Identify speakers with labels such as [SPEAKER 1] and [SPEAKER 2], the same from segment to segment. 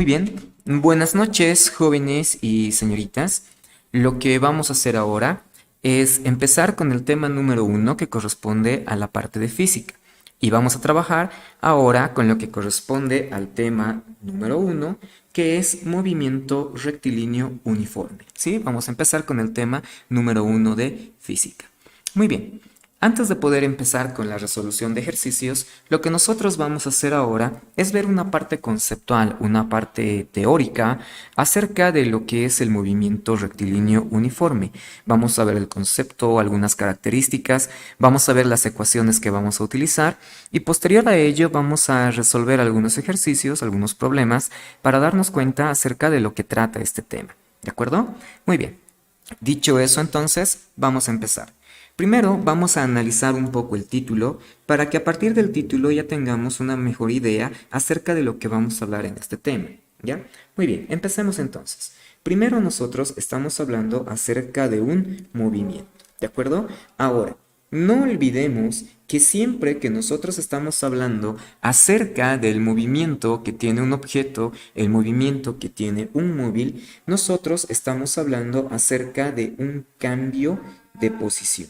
[SPEAKER 1] Muy bien, buenas noches jóvenes y señoritas. Lo que vamos a hacer ahora es empezar con el tema número uno que corresponde a la parte de física. Y vamos a trabajar ahora con lo que corresponde al tema número uno, que es movimiento rectilíneo uniforme. ¿Sí? Vamos a empezar con el tema número uno de física. Muy bien. Antes de poder empezar con la resolución de ejercicios, lo que nosotros vamos a hacer ahora es ver una parte conceptual, una parte teórica acerca de lo que es el movimiento rectilíneo uniforme. Vamos a ver el concepto, algunas características, vamos a ver las ecuaciones que vamos a utilizar y posterior a ello vamos a resolver algunos ejercicios, algunos problemas para darnos cuenta acerca de lo que trata este tema. ¿De acuerdo? Muy bien. Dicho eso, entonces, vamos a empezar. Primero vamos a analizar un poco el título para que a partir del título ya tengamos una mejor idea acerca de lo que vamos a hablar en este tema, ¿ya? Muy bien, empecemos entonces. Primero nosotros estamos hablando acerca de un movimiento, ¿de acuerdo? Ahora, no olvidemos que siempre que nosotros estamos hablando acerca del movimiento que tiene un objeto, el movimiento que tiene un móvil, nosotros estamos hablando acerca de un cambio de posición.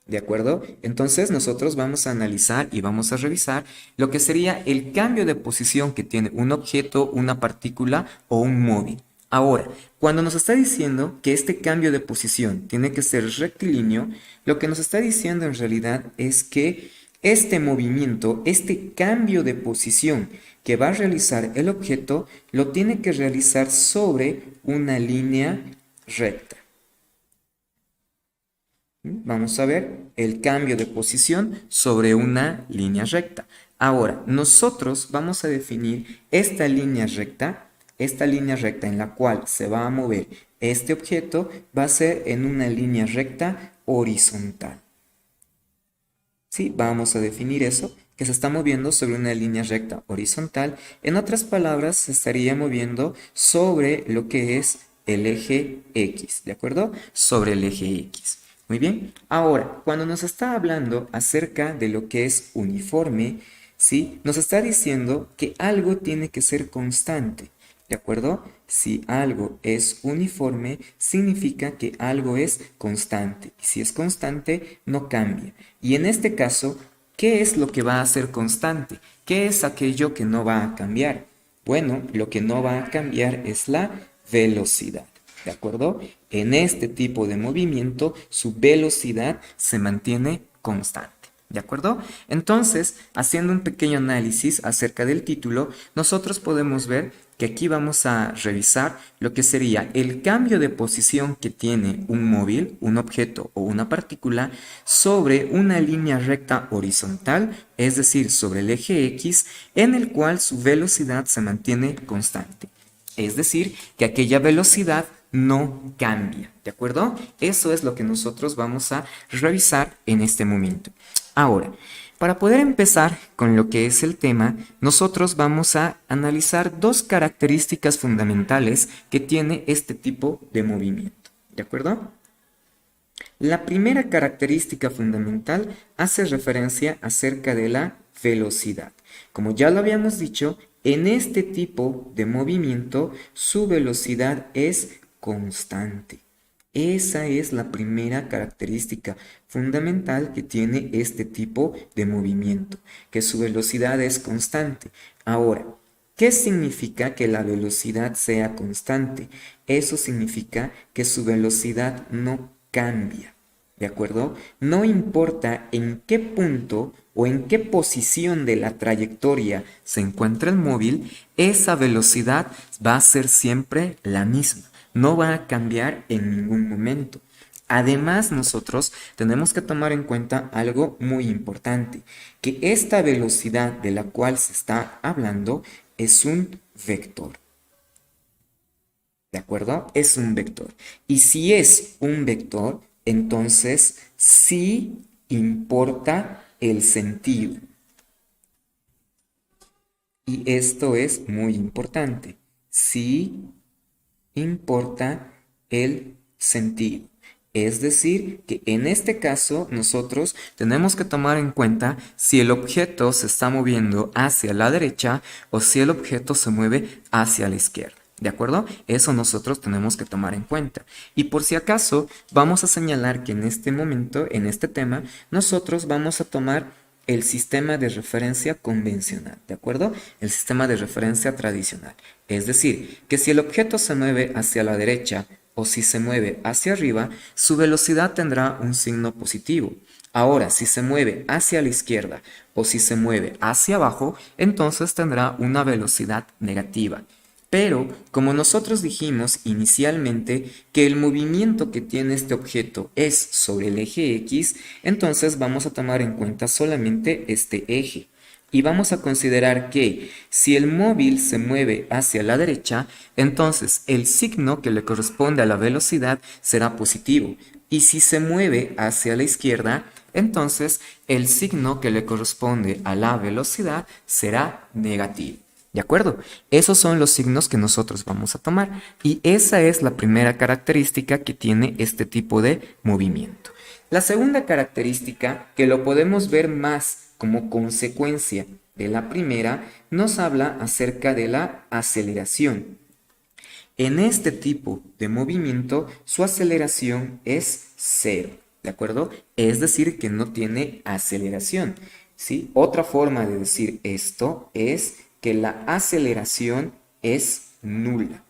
[SPEAKER 1] ¿De acuerdo? Entonces nosotros vamos a analizar y vamos a revisar lo que sería el cambio de posición que tiene un objeto, una partícula o un móvil. Ahora, cuando nos está diciendo que este cambio de posición tiene que ser rectilíneo, lo que nos está diciendo en realidad es que este movimiento, este cambio de posición que va a realizar el objeto, lo tiene que realizar sobre una línea recta. Vamos a ver el cambio de posición sobre una línea recta. Ahora, nosotros vamos a definir esta línea recta en la cual se va a mover este objeto, va a ser en una línea recta horizontal. Sí, vamos a definir eso, que se está moviendo sobre una línea recta horizontal. En otras palabras, se estaría moviendo sobre lo que es el eje X, ¿de acuerdo? Sobre el eje X. Muy bien. Ahora, cuando nos está hablando acerca de lo que es uniforme, ¿sí? Nos está diciendo que algo tiene que ser constante. ¿De acuerdo? Si algo es uniforme, significa que algo es constante. Y si es constante, no cambia. Y en este caso, ¿qué es lo que va a ser constante? ¿Qué es aquello que no va a cambiar? Bueno, lo que no va a cambiar es la velocidad. ¿De acuerdo? En este tipo de movimiento, su velocidad se mantiene constante. ¿De acuerdo? Entonces, haciendo un pequeño análisis acerca del título, nosotros podemos ver que aquí vamos a revisar lo que sería el cambio de posición que tiene un móvil, un objeto o una partícula sobre una línea recta horizontal, es decir, sobre el eje X, en el cual su velocidad se mantiene constante. Es decir, que aquella velocidad no cambia, ¿de acuerdo? Eso es lo que nosotros vamos a revisar en este momento. Ahora, para poder empezar con lo que es el tema, nosotros vamos a analizar dos características fundamentales que tiene este tipo de movimiento, ¿de acuerdo? La primera característica fundamental hace referencia acerca de la velocidad. Como ya lo habíamos dicho, en este tipo de movimiento su velocidad es constante. Esa es la primera característica fundamental que tiene este tipo de movimiento, que su velocidad es constante. Ahora, ¿qué significa que la velocidad sea constante? Eso significa que su velocidad no cambia, ¿de acuerdo? No importa en qué punto o en qué posición de la trayectoria se encuentra el móvil, esa velocidad va a ser siempre la misma, no va a cambiar en ningún momento. Además, nosotros tenemos que tomar en cuenta algo muy importante, que esta velocidad de la cual se está hablando es un vector. ¿De acuerdo? Es un vector. Y si es un vector, entonces sí importa el sentido. Y esto es muy importante. Sí importa el sentido. Es decir, que en este caso nosotros tenemos que tomar en cuenta si el objeto se está moviendo hacia la derecha o si el objeto se mueve hacia la izquierda. ¿De acuerdo? Eso nosotros tenemos que tomar en cuenta. Y por si acaso, vamos a señalar que en este momento, en este tema, nosotros vamos a tomar el sistema de referencia convencional, ¿de acuerdo? El sistema de referencia tradicional. Es decir, que si el objeto se mueve hacia la derecha o si se mueve hacia arriba, su velocidad tendrá un signo positivo. Ahora, si se mueve hacia la izquierda o si se mueve hacia abajo, entonces tendrá una velocidad negativa. Pero, como nosotros dijimos inicialmente que el movimiento que tiene este objeto es sobre el eje X, entonces vamos a tomar en cuenta solamente este eje. Y vamos a considerar que si el móvil se mueve hacia la derecha, entonces el signo que le corresponde a la velocidad será positivo. Y si se mueve hacia la izquierda, entonces el signo que le corresponde a la velocidad será negativo. ¿De acuerdo? Esos son los signos que nosotros vamos a tomar y esa es la primera característica que tiene este tipo de movimiento. La segunda característica, que lo podemos ver más como consecuencia de la primera, nos habla acerca de la aceleración. En este tipo de movimiento, su aceleración es cero, ¿de acuerdo? Es decir, que no tiene aceleración, ¿sí? Otra forma de decir esto es que la aceleración es nula.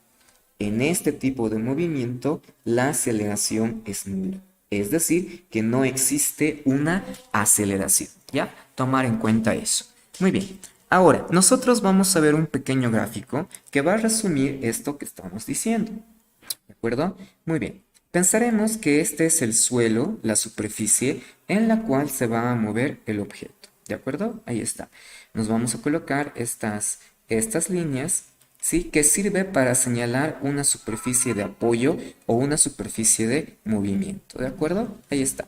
[SPEAKER 1] En este tipo de movimiento, la aceleración es nula. Es decir, que no existe una aceleración, ¿ya? Tomar en cuenta eso. Muy bien. Ahora, nosotros vamos a ver un pequeño gráfico que va a resumir esto que estamos diciendo. ¿De acuerdo? Muy bien. Pensaremos que este es el suelo, la superficie en la cual se va a mover el objeto. ¿De acuerdo? Ahí está. Nos vamos a colocar estas líneas, ¿sí? Que sirve para señalar una superficie de apoyo o una superficie de movimiento. ¿De acuerdo? Ahí está.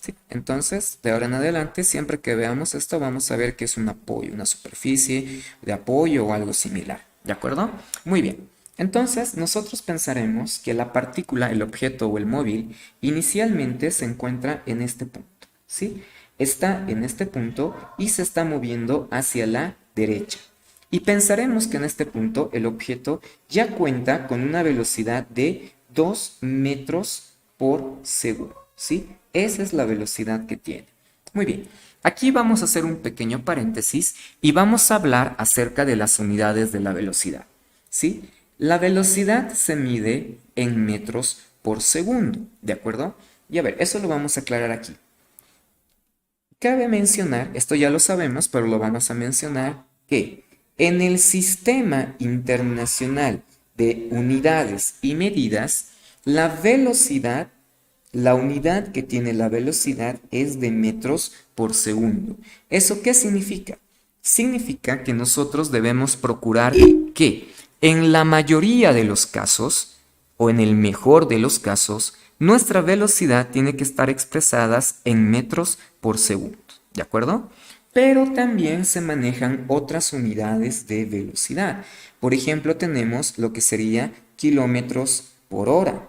[SPEAKER 1] ¿Sí? Entonces, de ahora en adelante, siempre que veamos esto, vamos a ver que es un apoyo, una superficie de apoyo o algo similar. ¿De acuerdo? Muy bien. Entonces, nosotros pensaremos que la partícula, el objeto o el móvil, inicialmente se encuentra en este punto, ¿sí? Está en este punto y se está moviendo hacia la derecha. Y pensaremos que en este punto el objeto ya cuenta con una velocidad de 2 metros por segundo, ¿sí? Esa es la velocidad que tiene. Muy bien, aquí vamos a hacer un pequeño paréntesis y vamos a hablar acerca de las unidades de la velocidad, ¿sí? La velocidad se mide en metros por segundo, ¿de acuerdo? Y a ver, eso lo vamos a aclarar aquí. Cabe mencionar, esto ya lo sabemos, pero lo vamos a mencionar, que en el Sistema Internacional de Unidades y Medidas, la velocidad, la unidad que tiene la velocidad es de metros por segundo. ¿Eso qué significa? Significa que nosotros debemos procurar que en la mayoría de los casos, o en el mejor de los casos, nuestra velocidad tiene que estar expresada en metros por segundo, ¿de acuerdo? Pero también se manejan otras unidades de velocidad. Por ejemplo, tenemos lo que sería kilómetros por hora.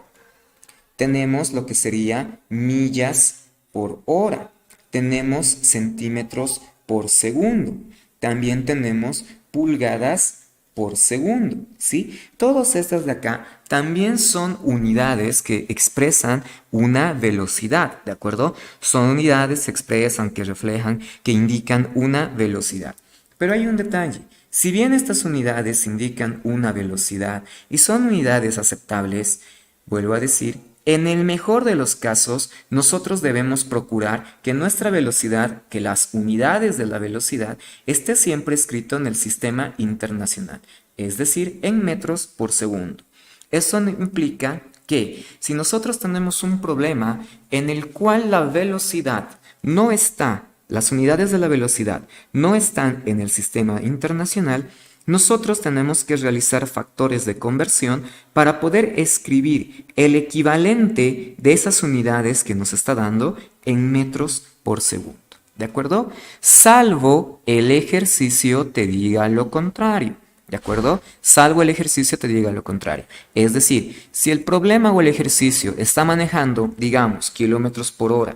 [SPEAKER 1] Tenemos lo que sería millas por hora. Tenemos centímetros por segundo. También tenemos pulgadas por segundo, ¿sí? Todas estas de acá también son unidades que expresan una velocidad, ¿de acuerdo? Son unidades que expresan, que reflejan, que indican una velocidad. Pero hay un detalle. Si bien estas unidades indican una velocidad y son unidades aceptables, vuelvo a decir, en el mejor de los casos, nosotros debemos procurar que nuestra velocidad, que las unidades de la velocidad, esté siempre escrito en el sistema internacional, es decir, en metros por segundo. Eso implica que si nosotros tenemos un problema en el cual la velocidad no está, las unidades de la velocidad no están en el sistema internacional, nosotros tenemos que realizar factores de conversión para poder escribir el equivalente de esas unidades que nos está dando en metros por segundo. ¿De acuerdo? Salvo el ejercicio te diga lo contrario. ¿De acuerdo? Salvo el ejercicio te diga lo contrario. Es decir, si el problema o el ejercicio está manejando, digamos, kilómetros por hora,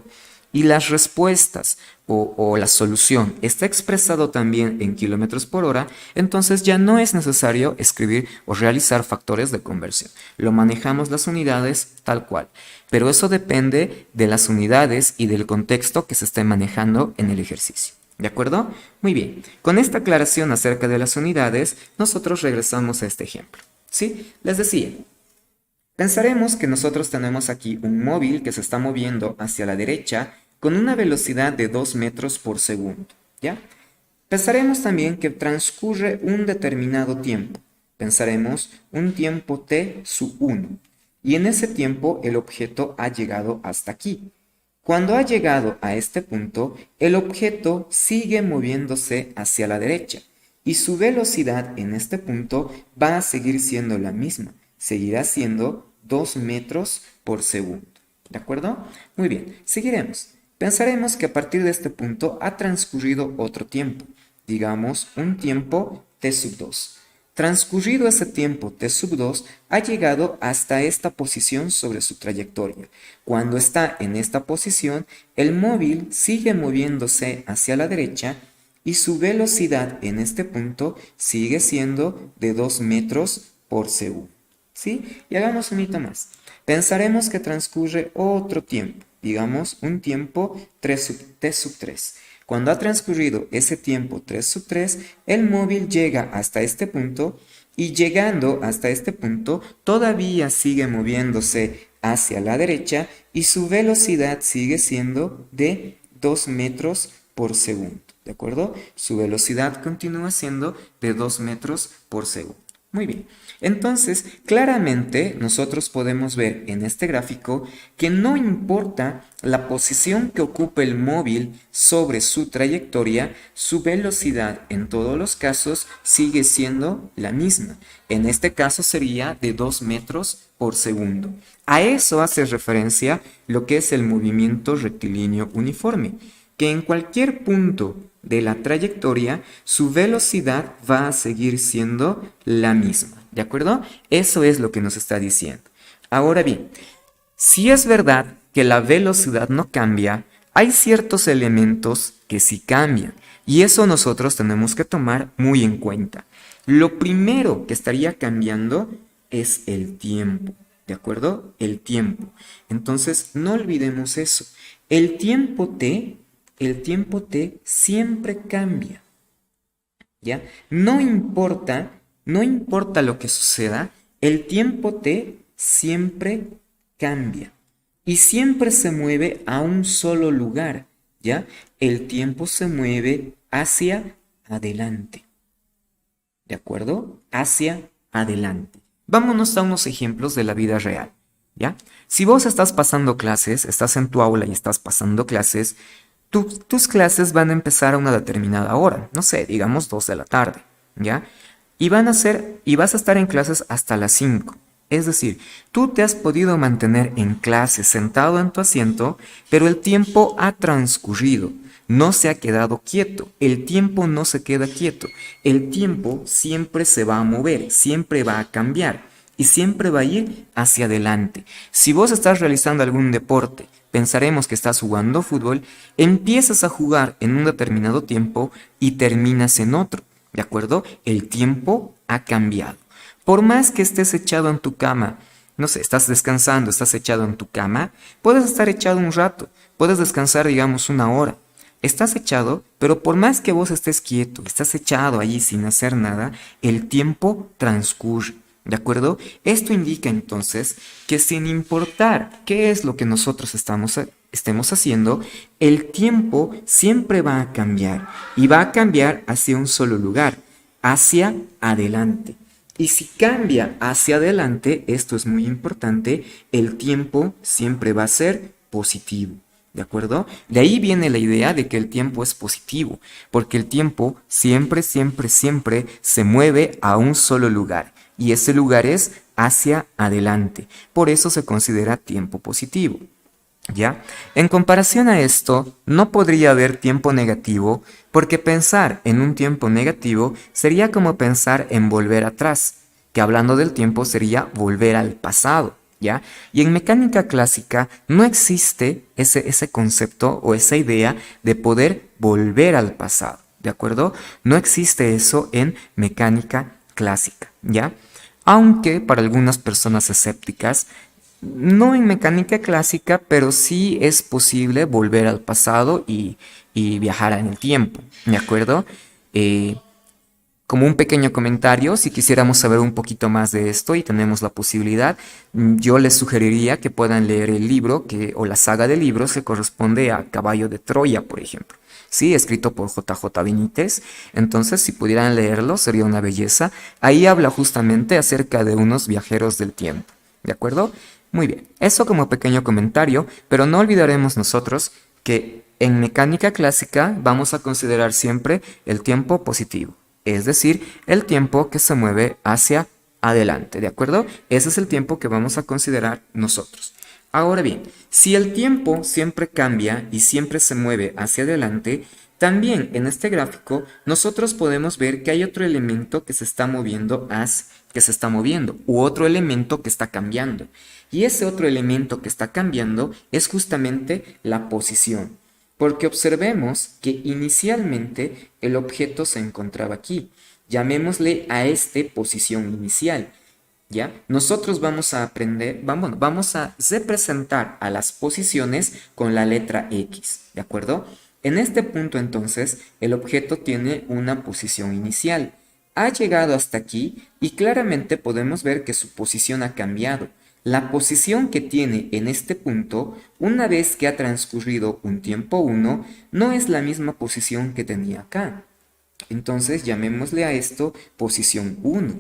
[SPEAKER 1] y las respuestas o la solución está expresado también en kilómetros por hora, entonces ya no es necesario escribir o realizar factores de conversión. Lo manejamos las unidades tal cual. Pero eso depende de las unidades y del contexto que se esté manejando en el ejercicio. ¿De acuerdo? Muy bien. Con esta aclaración acerca de las unidades, nosotros regresamos a este ejemplo. ¿Sí? Les decía, pensaremos que nosotros tenemos aquí un móvil que se está moviendo hacia la derecha con una velocidad de 2 metros por segundo. ¿Ya? Pensaremos también que transcurre un determinado tiempo. Pensaremos un tiempo t sub 1. Y en ese tiempo el objeto ha llegado hasta aquí. Cuando ha llegado a este punto, el objeto sigue moviéndose hacia la derecha y su velocidad en este punto va a seguir siendo la misma. Seguirá siendo 2 metros por segundo. ¿De acuerdo? Muy bien, seguiremos. Pensaremos que a partir de este punto ha transcurrido otro tiempo, digamos un tiempo t sub 2. Transcurrido ese tiempo t sub 2, ha llegado hasta esta posición sobre su trayectoria. Cuando está en esta posición, el móvil sigue moviéndose hacia la derecha y su velocidad en este punto sigue siendo de 2 metros por segundo. ¿Sí? Y hagamos un hito más. Pensaremos que transcurre otro tiempo, digamos un tiempo t sub 3. Cuando ha transcurrido ese tiempo 3 sub 3, el móvil llega hasta este punto y llegando hasta este punto todavía sigue moviéndose hacia la derecha y su velocidad sigue siendo de 2 metros por segundo. ¿De acuerdo? Su velocidad continúa siendo de 2 metros por segundo. Muy bien. Entonces, claramente nosotros podemos ver en este gráfico que no importa la posición que ocupe el móvil sobre su trayectoria, su velocidad en todos los casos sigue siendo la misma. En este caso sería de 2 metros por segundo. A eso hace referencia lo que es el movimiento rectilíneo uniforme, que en cualquier punto de la trayectoria, su velocidad va a seguir siendo la misma. ¿De acuerdo? Eso es lo que nos está diciendo. Ahora bien, si es verdad que la velocidad no cambia, hay ciertos elementos que sí cambian. Y eso nosotros tenemos que tomar muy en cuenta. Lo primero que estaría cambiando es el tiempo. ¿De acuerdo? El tiempo. Entonces, no olvidemos eso. El tiempo t siempre cambia, ¿ya? No importa lo que suceda, el tiempo t siempre cambia y siempre se mueve a un solo lugar, ¿ya? El tiempo se mueve hacia adelante, ¿de acuerdo? Hacia adelante. Vámonos a unos ejemplos de la vida real, ¿ya? Si vos estás pasando clases, estás en tu aula y estás pasando clases, tus clases van a empezar a una determinada hora, no sé, digamos 2 de la tarde, ¿ya? Y vas a estar en clases hasta las 5. Es decir, tú te has podido mantener en clase sentado en tu asiento, pero el tiempo ha transcurrido, no se ha quedado quieto, el tiempo no se queda quieto, el tiempo siempre se va a mover, siempre va a cambiar y siempre va a ir hacia adelante. Si vos estás realizando algún deporte, pensaremos que estás jugando fútbol, empiezas a jugar en un determinado tiempo y terminas en otro, ¿de acuerdo? El tiempo ha cambiado. Por más que estés echado en tu cama, no sé, estás descansando, estás echado en tu cama, puedes estar echado un rato, puedes descansar, digamos, 1 hora. Estás echado, pero por más que vos estés quieto, estás echado allí sin hacer nada, el tiempo transcurre. ¿De acuerdo? Esto indica entonces que sin importar qué es lo que nosotros estemos haciendo, el tiempo siempre va a cambiar y va a cambiar hacia un solo lugar, hacia adelante. Y si cambia hacia adelante, esto es muy importante, el tiempo siempre va a ser positivo. ¿De acuerdo? De ahí viene la idea de que el tiempo es positivo, porque el tiempo siempre se mueve a un solo lugar. Y ese lugar es hacia adelante. Por eso se considera tiempo positivo. ¿Ya? En comparación a esto, no podría haber tiempo negativo porque pensar en un tiempo negativo sería como pensar en volver atrás, que hablando del tiempo sería volver al pasado, ¿ya? Y en mecánica clásica no existe ese concepto o esa idea de poder volver al pasado, ¿de acuerdo? No existe eso en mecánica clásica, ¿ya? Aunque para algunas personas escépticas, no en mecánica clásica, pero sí es posible volver al pasado y viajar en el tiempo, ¿de acuerdo? Eh, Como un pequeño comentario, si quisiéramos saber un poquito más de esto y tenemos la posibilidad, yo les sugeriría que puedan leer el libro o la saga de libros que corresponde a Caballo de Troya, por ejemplo. Sí, escrito por JJ Benítez. Entonces, si pudieran leerlo, sería una belleza. Ahí habla justamente acerca de unos viajeros del tiempo. ¿De acuerdo? Muy bien. Eso como pequeño comentario, pero no olvidaremos nosotros que en mecánica clásica vamos a considerar siempre el tiempo positivo, es decir, el tiempo que se mueve hacia adelante, ¿de acuerdo? Ese es el tiempo que vamos a considerar nosotros. Ahora bien, si el tiempo siempre cambia y siempre se mueve hacia adelante, también en este gráfico nosotros podemos ver que hay otro elemento que se está moviendo u otro elemento que está cambiando. Y ese otro elemento que está cambiando es justamente la posición. Porque observemos que inicialmente el objeto se encontraba aquí. Llamémosle a este posición inicial. ¿Ya? Nosotros vamos a vamos a representar a las posiciones con la letra X, ¿de acuerdo? En este punto entonces el objeto tiene una posición inicial. Ha llegado hasta aquí y claramente podemos ver que su posición ha cambiado. La posición que tiene en este punto, una vez que ha transcurrido un tiempo 1, no es la misma posición que tenía acá. Entonces llamémosle a esto posición 1.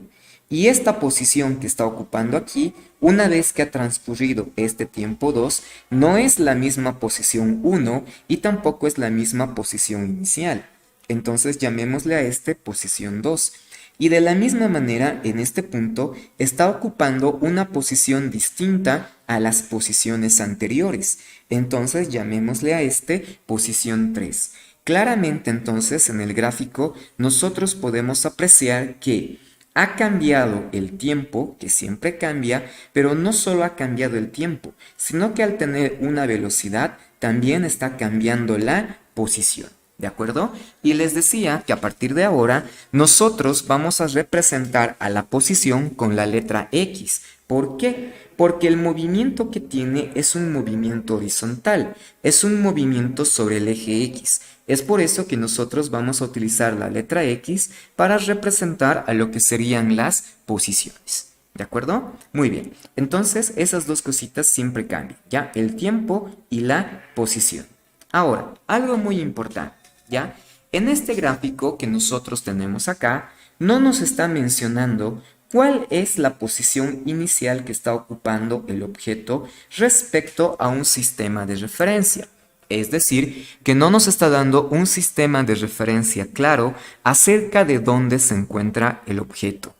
[SPEAKER 1] Y esta posición que está ocupando aquí, una vez que ha transcurrido este tiempo 2, no es la misma posición 1 y tampoco es la misma posición inicial. Entonces llamémosle a este posición 2. Y de la misma manera, en este punto, está ocupando una posición distinta a las posiciones anteriores. Entonces llamémosle a este posición 3. Claramente entonces en el gráfico nosotros podemos apreciar que ha cambiado el tiempo, que siempre cambia, pero no solo ha cambiado el tiempo, sino que al tener una velocidad también está cambiando la posición. ¿De acuerdo? Y les decía que a partir de ahora nosotros vamos a representar a la posición con la letra X. ¿Por qué? Porque el movimiento que tiene es un movimiento horizontal, es un movimiento sobre el eje X. Es por eso que nosotros vamos a utilizar la letra X para representar a lo que serían las posiciones. ¿De acuerdo? Muy bien. Entonces esas dos cositas siempre cambian, ¿ya? El tiempo y la posición. Ahora, algo muy importante, ¿ya? En este gráfico que nosotros tenemos acá, no nos está mencionando cuál es la posición inicial que está ocupando el objeto respecto a un sistema de referencia. Es decir, que no nos está dando un sistema de referencia claro acerca de dónde se encuentra el objeto.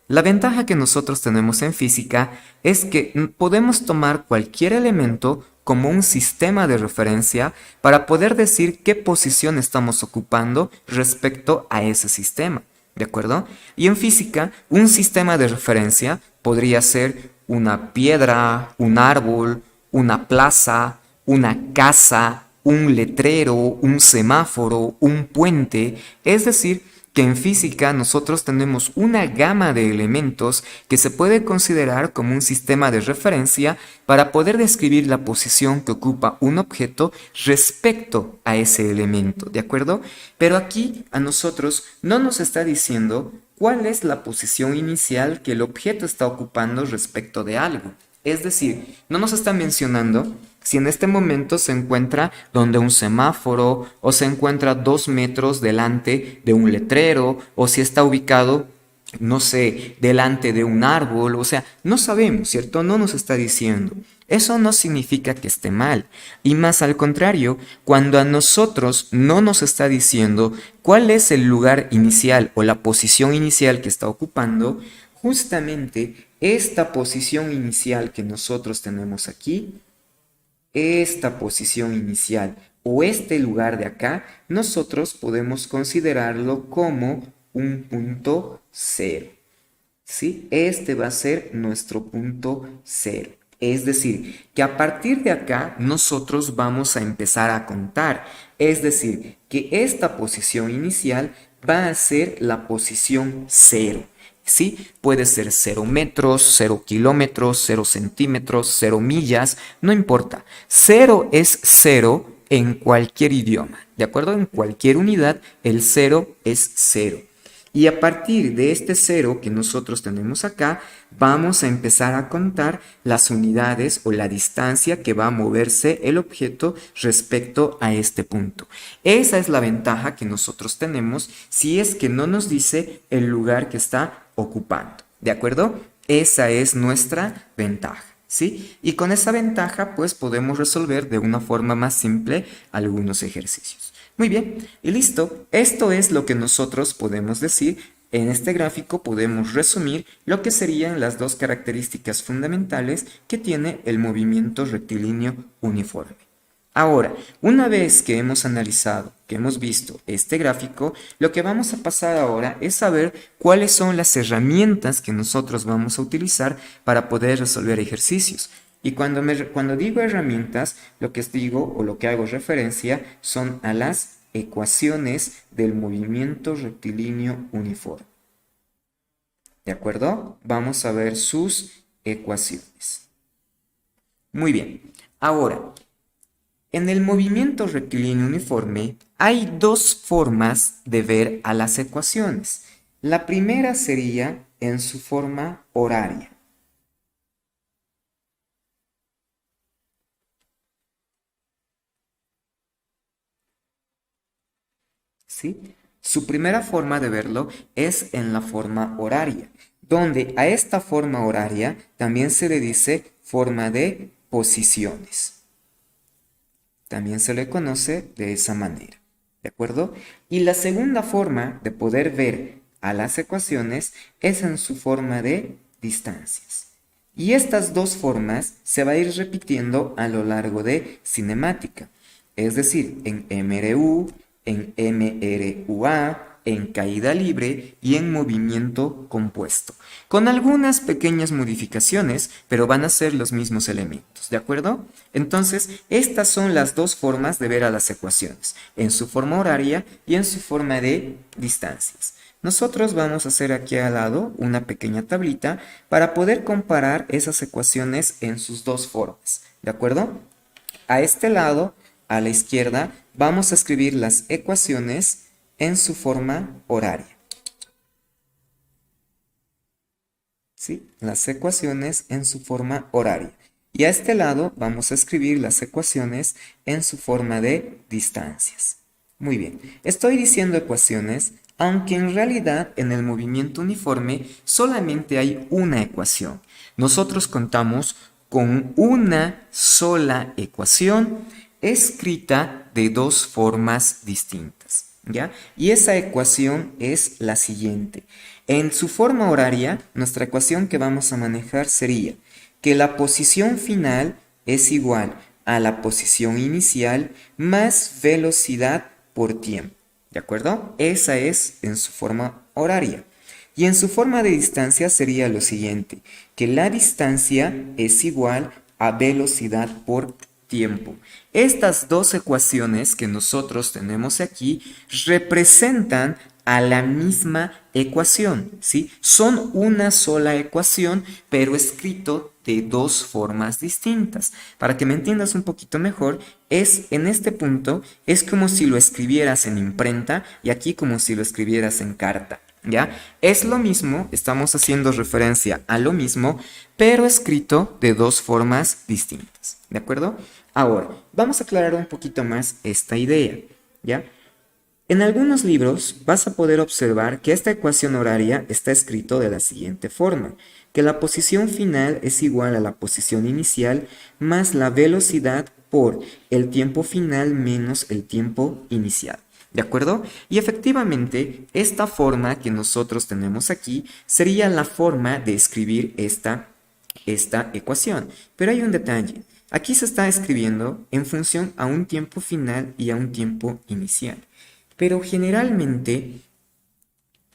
[SPEAKER 1] La ventaja que nosotros tenemos en física es que podemos tomar cualquier elemento como un sistema de referencia para poder decir qué posición estamos ocupando respecto a ese sistema, ¿de acuerdo? Y en física, un sistema de referencia podría ser una piedra, un árbol, una plaza, una casa, un letrero, un semáforo, un puente, es decir, que en física nosotros tenemos una gama de elementos que se puede considerar como un sistema de referencia para poder describir la posición que ocupa un objeto respecto a ese elemento, ¿de acuerdo? Pero aquí a nosotros no nos está diciendo cuál es la posición inicial que el objeto está ocupando respecto de algo. Es decir, no nos está mencionando si en este momento se encuentra donde un semáforo o se encuentra 2 metros delante de un letrero o si está ubicado, no sé, delante de un árbol. O sea, no sabemos, ¿cierto? No nos está diciendo. Eso no significa que esté mal. Y más al contrario, cuando a nosotros no nos está diciendo cuál es el lugar inicial o la posición inicial que está ocupando, justamente esta posición inicial que nosotros tenemos aquí esta posición inicial o este lugar de acá, nosotros podemos considerarlo como un punto cero. ¿Sí? Este va a ser nuestro punto cero. Es decir, que a partir de acá nosotros vamos a empezar a contar. Es decir, que esta posición inicial va a ser la posición cero. ¿Sí? Puede ser 0 metros, 0 kilómetros, 0 centímetros, 0 millas, no importa. Cero es cero en cualquier idioma, ¿de acuerdo? En cualquier unidad, el cero es cero. Y a partir de este cero que nosotros tenemos acá, vamos a empezar a contar las unidades o la distancia que va a moverse el objeto respecto a este punto. Esa es la ventaja que nosotros tenemos si es que no nos dice el lugar que está ocupando. ¿De acuerdo? Esa es nuestra ventaja. ¿Sí? Y con esa ventaja pues podemos resolver de una forma más simple algunos ejercicios. Muy bien, y listo. Esto es lo que nosotros podemos decir. En este gráfico podemos resumir lo que serían las dos características fundamentales que tiene el movimiento rectilíneo uniforme. Ahora, una vez que hemos analizado, que hemos visto este gráfico, lo que vamos a pasar ahora es saber cuáles son las herramientas que nosotros vamos a utilizar para poder resolver ejercicios. Y cuando digo herramientas, lo que digo o lo que hago referencia son a las ecuaciones del movimiento rectilíneo uniforme. ¿De acuerdo? Vamos a ver sus ecuaciones. Muy bien. Ahora, en el movimiento rectilíneo uniforme hay dos formas de ver a las ecuaciones. La primera sería en su forma horaria. ¿Sí? Su primera forma de verlo es en la forma horaria, donde a esta forma horaria también se le dice forma de posiciones. También se le conoce de esa manera, ¿de acuerdo? Y la segunda forma de poder ver a las ecuaciones es en su forma de distancias. Y estas dos formas se va a ir repitiendo a lo largo de cinemática, es decir, en MRU, en MRUA, en caída libre y en movimiento compuesto, con algunas pequeñas modificaciones, pero van a ser los mismos elementos, ¿de acuerdo? Entonces, estas son las dos formas de ver a las ecuaciones, en su forma horaria y en su forma de distancias. Nosotros vamos a hacer aquí al lado una pequeña tablita para poder comparar esas ecuaciones en sus dos formas, ¿de acuerdo? A este lado, a la izquierda, vamos a escribir las ecuaciones en su forma horaria. ¿Sí? Las ecuaciones en su forma horaria. Y a este lado vamos a escribir las ecuaciones en su forma de distancias. Muy bien, estoy diciendo ecuaciones, aunque en realidad en el movimiento uniforme solamente hay una ecuación. Nosotros contamos con una sola ecuación escrita de dos formas distintas, ¿ya? Y esa ecuación es la siguiente. En su forma horaria, nuestra ecuación que vamos a manejar sería que la posición final es igual a la posición inicial más velocidad por tiempo, ¿de acuerdo? Esa es en su forma horaria. Y en su forma de distancia sería lo siguiente, que la distancia es igual a velocidad por tiempo. Estas dos ecuaciones que nosotros tenemos aquí representan a la misma ecuación, ¿sí? Son una sola ecuación, pero escrito de dos formas distintas. Para que me entiendas un poquito mejor, en este punto es como si lo escribieras en imprenta y aquí como si lo escribieras en carta, ¿ya? Es lo mismo, estamos haciendo referencia a lo mismo, pero escrito de dos formas distintas, ¿de acuerdo? Ahora, vamos a aclarar un poquito más esta idea, ¿ya? En algunos libros vas a poder observar que esta ecuación horaria está escrito de la siguiente forma, que la posición final es igual a la posición inicial más la velocidad por el tiempo final menos el tiempo inicial. ¿De acuerdo? Y efectivamente, esta forma que nosotros tenemos aquí sería la forma de escribir esta ecuación. Pero hay un detalle. Aquí se está escribiendo en función a un tiempo final y a un tiempo inicial. Pero generalmente,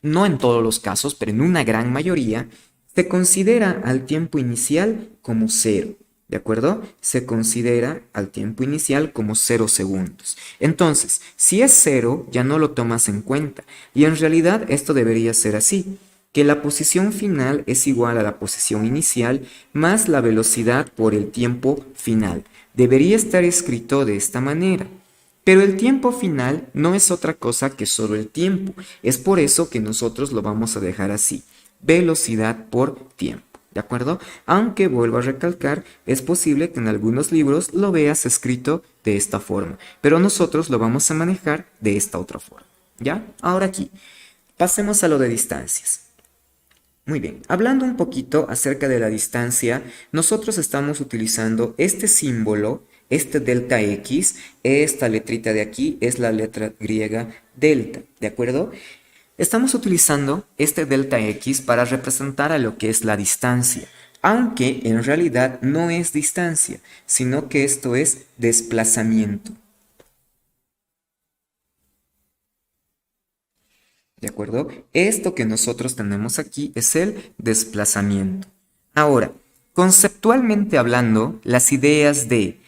[SPEAKER 1] no en todos los casos, pero en una gran mayoría, se considera al tiempo inicial como cero. ¿De acuerdo? Se considera al tiempo inicial como 0 segundos. Entonces, si es cero, ya no lo tomas en cuenta. Y en realidad esto debería ser así, que la posición final es igual a la posición inicial más la velocidad por el tiempo final. Debería estar escrito de esta manera. Pero el tiempo final no es otra cosa que solo el tiempo. Es por eso que nosotros lo vamos a dejar así. Velocidad por tiempo. ¿De acuerdo? Aunque vuelvo a recalcar, es posible que en algunos libros lo veas escrito de esta forma, pero nosotros lo vamos a manejar de esta otra forma. ¿Ya? Ahora aquí, pasemos a lo de distancias. Muy bien, hablando un poquito acerca de la distancia, nosotros estamos utilizando este símbolo, este delta X, esta letrita de aquí es la letra griega delta, ¿de acuerdo? Estamos utilizando este delta X para representar a lo que es la distancia, aunque en realidad no es distancia, sino que esto es desplazamiento. ¿De acuerdo? Esto que nosotros tenemos aquí es el desplazamiento. Ahora, conceptualmente hablando, las ideas de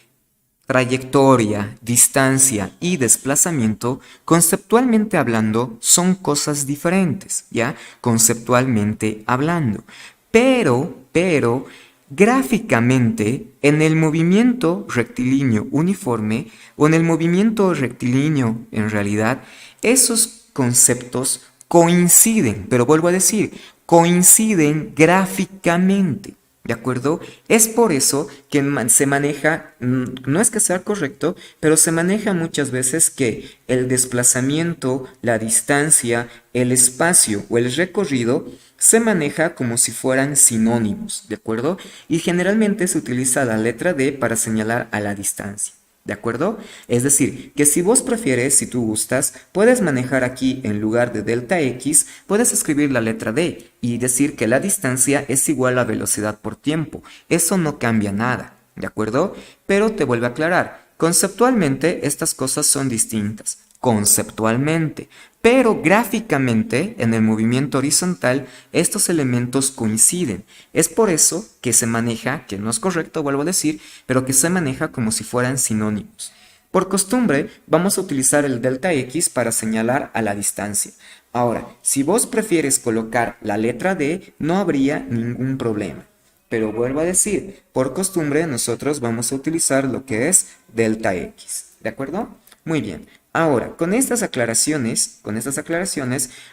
[SPEAKER 1] trayectoria, distancia y desplazamiento, conceptualmente hablando, son cosas diferentes, ¿ya? Conceptualmente hablando. Pero, gráficamente, en el movimiento rectilíneo uniforme o en el movimiento rectilíneo en realidad, esos conceptos coinciden, pero vuelvo a decir, coinciden gráficamente. ¿De acuerdo? Es por eso que se maneja, no es que sea correcto, pero se maneja muchas veces que el desplazamiento, la distancia, el espacio o el recorrido se maneja como si fueran sinónimos, ¿de acuerdo? Y generalmente se utiliza la letra D para señalar a la distancia. ¿De acuerdo? Es decir, que si vos prefieres, si tú gustas, puedes manejar aquí en lugar de delta X, puedes escribir la letra D y decir que la distancia es igual a velocidad por tiempo. Eso no cambia nada, ¿de acuerdo? Pero te vuelvo a aclarar, conceptualmente estas cosas son distintas, conceptualmente, pero gráficamente en el movimiento horizontal estos elementos coinciden. Es por eso que se maneja, que no es correcto, vuelvo a decir, pero que se maneja como si fueran sinónimos. Por costumbre, vamos a utilizar el delta X para señalar a la distancia. Ahora, si vos prefieres colocar la letra D, no habría ningún problema. Pero vuelvo a decir, por costumbre nosotros vamos a utilizar lo que es delta X. ¿De acuerdo? Muy bien. Ahora, con estas aclaraciones,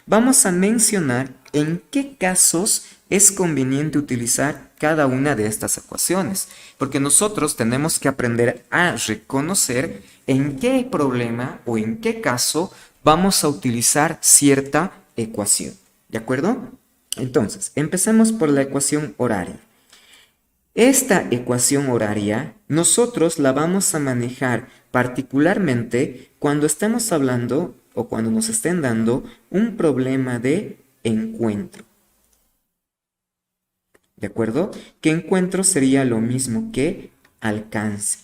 [SPEAKER 1] vamos a mencionar en qué casos es conveniente utilizar cada una de estas ecuaciones, porque nosotros tenemos que aprender a reconocer en qué problema o en qué caso vamos a utilizar cierta ecuación. ¿De acuerdo? Entonces, empecemos por la ecuación horaria. Esta ecuación horaria nosotros la vamos a manejar particularmente cuando estemos hablando o cuando nos estén dando un problema de encuentro. ¿De acuerdo? Que encuentro sería lo mismo que alcance.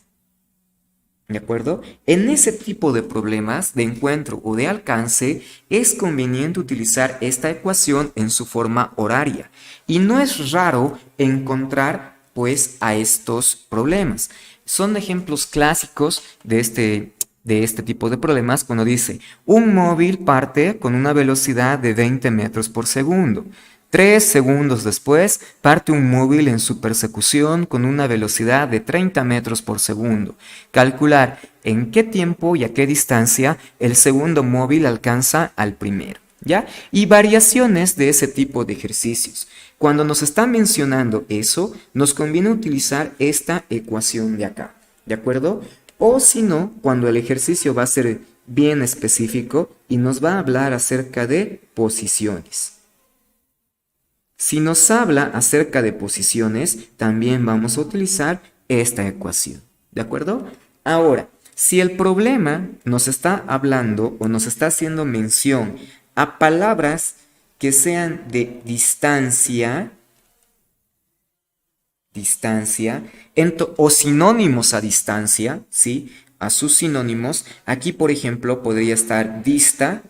[SPEAKER 1] ¿De acuerdo? En ese tipo de problemas de encuentro o de alcance es conveniente utilizar esta ecuación en su forma horaria. Y no es raro encontrar pues a estos problemas. Son ejemplos clásicos de este tipo de problemas cuando dice un móvil parte con una velocidad de 20 metros por segundo. 3 segundos después, parte un móvil en su persecución con una velocidad de 30 metros por segundo. Calcular en qué tiempo y a qué distancia el segundo móvil alcanza al primero, ¿ya? Y variaciones de ese tipo de ejercicios. Cuando nos está mencionando eso, nos conviene utilizar esta ecuación de acá, ¿de acuerdo? O si no, cuando el ejercicio va a ser bien específico y nos va a hablar acerca de posiciones. Si nos habla acerca de posiciones, también vamos a utilizar esta ecuación, ¿de acuerdo? Ahora, si el problema nos está hablando o nos está haciendo mención a palabras que sean de distancia, distancia, o sinónimos a distancia, ¿sí? A sus sinónimos. Aquí, por ejemplo, podría estar dista,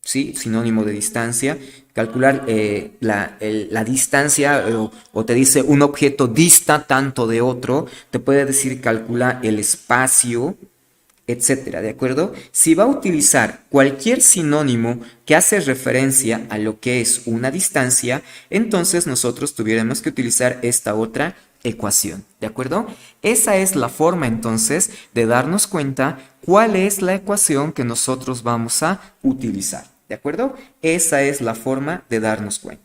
[SPEAKER 1] ¿sí? Sinónimo de distancia. Calcular la distancia o te dice un objeto dista tanto de otro. Te puede decir calcula el espacio, etcétera, ¿de acuerdo? Si va a utilizar cualquier sinónimo que hace referencia a lo que es una distancia, entonces nosotros tuviéramos que utilizar esta otra ecuación, ¿de acuerdo? Esa es la forma entonces de darnos cuenta cuál es la ecuación que nosotros vamos a utilizar, ¿de acuerdo? Esa es la forma de darnos cuenta.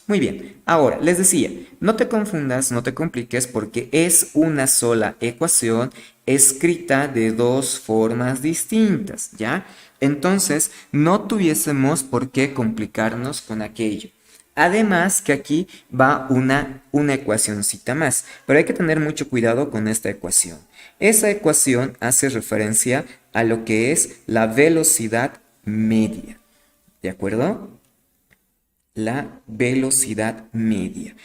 [SPEAKER 1] Muy bien, ahora les decía, no te confundas, no te compliques porque es una sola ecuación escrita de dos formas distintas, ¿ya? Entonces, no tuviésemos por qué complicarnos con aquello. Además que aquí va una ecuacioncita más, pero hay que tener mucho cuidado con esta ecuación. Esa ecuación hace referencia a lo que es la velocidad media, ¿de acuerdo? La velocidad media.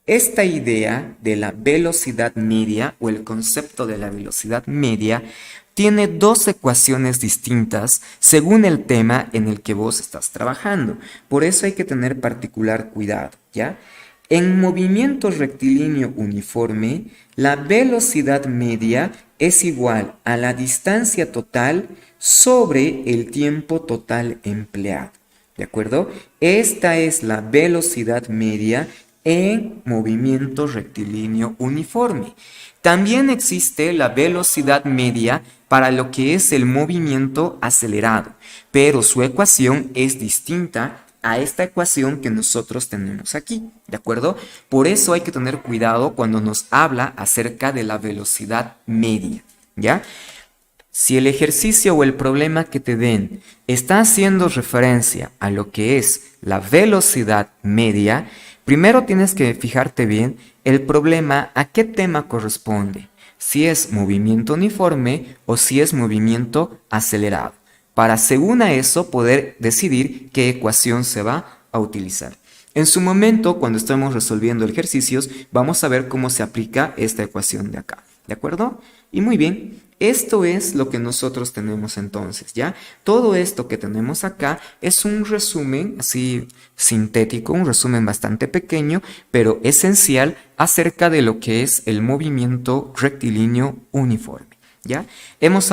[SPEAKER 1] Esta idea de la velocidad media o el concepto de la velocidad media tiene dos ecuaciones distintas según el tema en el que vos estás trabajando. Por eso hay que tener particular cuidado, ¿ya? En movimiento rectilíneo uniforme, la velocidad media es igual a la distancia total sobre el tiempo total empleado. ¿De acuerdo? Esta es la velocidad media en movimiento rectilíneo uniforme. También existe la velocidad media para lo que es el movimiento acelerado, pero su ecuación es distinta a esta ecuación que nosotros tenemos aquí, ¿de acuerdo? Por eso hay que tener cuidado cuando nos habla acerca de la velocidad media, ¿ya? Si el ejercicio o el problema que te den está haciendo referencia a lo que es la velocidad media, primero tienes que fijarte bien el problema a qué tema corresponde, si es movimiento uniforme o si es movimiento acelerado, para según a eso poder decidir qué ecuación se va a utilizar. En su momento, cuando estemos resolviendo ejercicios, vamos a ver cómo se aplica esta ecuación de acá, ¿de acuerdo? Y muy bien, esto es lo que nosotros tenemos entonces, ¿ya? Todo esto que tenemos acá es un resumen así sintético, un resumen bastante pequeño, pero esencial acerca de lo que es el movimiento rectilíneo uniforme. ¿Ya? Hemos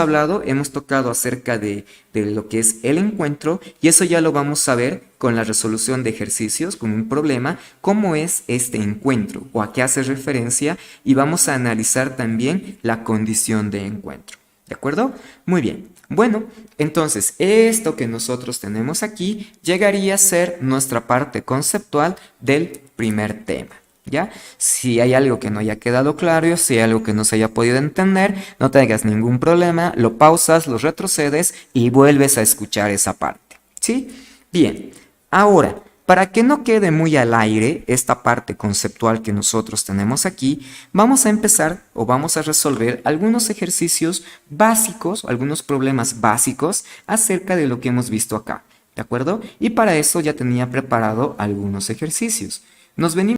[SPEAKER 1] tocado acerca de lo que es el encuentro y eso ya lo vamos a ver con la resolución de ejercicios, con un problema, cómo es este encuentro o a qué hace referencia y vamos a analizar también la condición de encuentro. ¿De acuerdo? Muy bien. Bueno, entonces esto que nosotros tenemos aquí llegaría a ser nuestra parte conceptual del primer tema. ¿Ya? Si hay algo que no haya quedado claro, si hay algo que no se haya podido entender, no tengas ningún problema, lo pausas, lo retrocedes y vuelves a escuchar esa parte. ¿Sí? Bien, ahora, para que no quede muy al aire esta parte conceptual que nosotros tenemos aquí, vamos a empezar o vamos a resolver algunos ejercicios básicos, algunos problemas básicos acerca de lo que hemos visto acá. ¿De acuerdo? Y para eso ya tenía preparado algunos ejercicios. Nos venimos